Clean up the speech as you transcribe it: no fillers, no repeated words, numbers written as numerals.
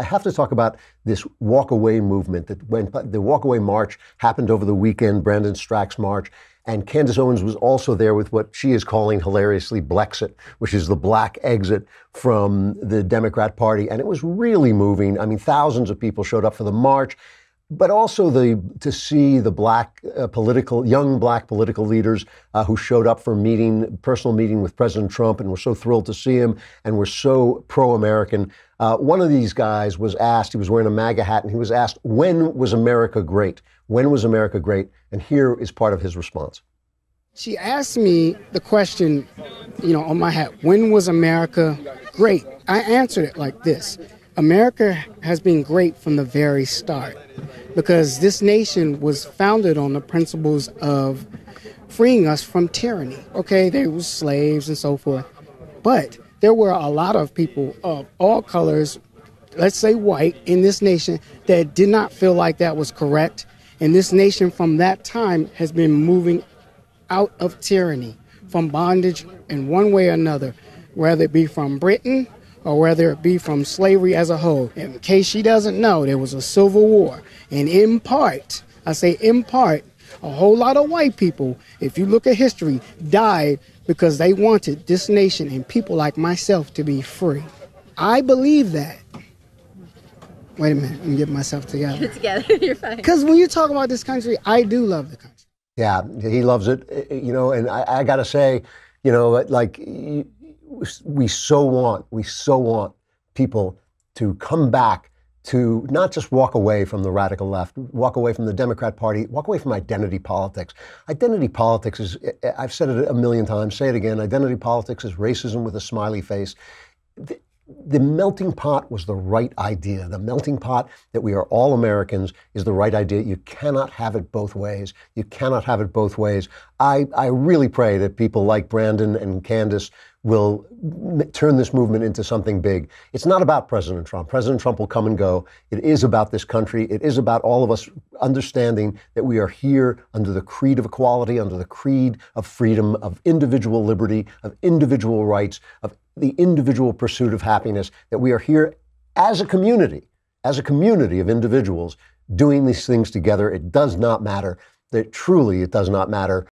I have to talk about this walk-away movement that when the walk-away march happened over the weekend, Brandon Strack's march, and Candace Owens was also there with what she is calling hilariously Blexit, which is the black exit from the Democrat Party. And it was really moving. I mean, thousands of people showed up for the march, but also to see the young black political leaders who showed up for personal meeting with President Trump, and were so thrilled to see him and were so pro-American. One of these guys was asked, he was wearing a MAGA hat, and he was asked, when was America great? When was America great? And here is part of his response. She asked me the question, on my hat, when was America great? I answered it like this. America has been great from the very start because this nation was founded on the principles of freeing us from tyranny. Okay, there was slaves and so forth, but there were a lot of people of all colors, let's say white, in this nation that did not feel like that was correct. And this nation from that time has been moving out of tyranny, from bondage in one way or another, whether it be from Britain or whether it be from slavery as a whole. In case she doesn't know, there was a civil war. And in part, I say in part, a whole lot of white people, if you look at history, died because they wanted this nation and people like myself to be free. I believe that. Wait a minute, let me get myself together. Get it together, you're fine. Because when you talk about this country, I do love the country. Yeah, he loves it, and I got to say, we so want people to come back to not just walk away from the radical left, walk away from the Democrat Party, walk away from identity politics. Identity politics is, I've said it a million times, say it again, identity politics is racism with a smiley face. The melting pot was the right idea. The melting pot that we are all Americans is the right idea. You cannot have it both ways. You cannot have it both ways. I really pray that people like Brandon and Candace will turn this movement into something big. It's not about President Trump. President Trump will come and go. It is about this country. It is about all of us understanding that we are here under the creed of equality, under the creed of freedom, of individual liberty, of individual rights, of the individual pursuit of happiness, that we are here as a community of individuals doing these things together. It does not matter. That truly, it does not matter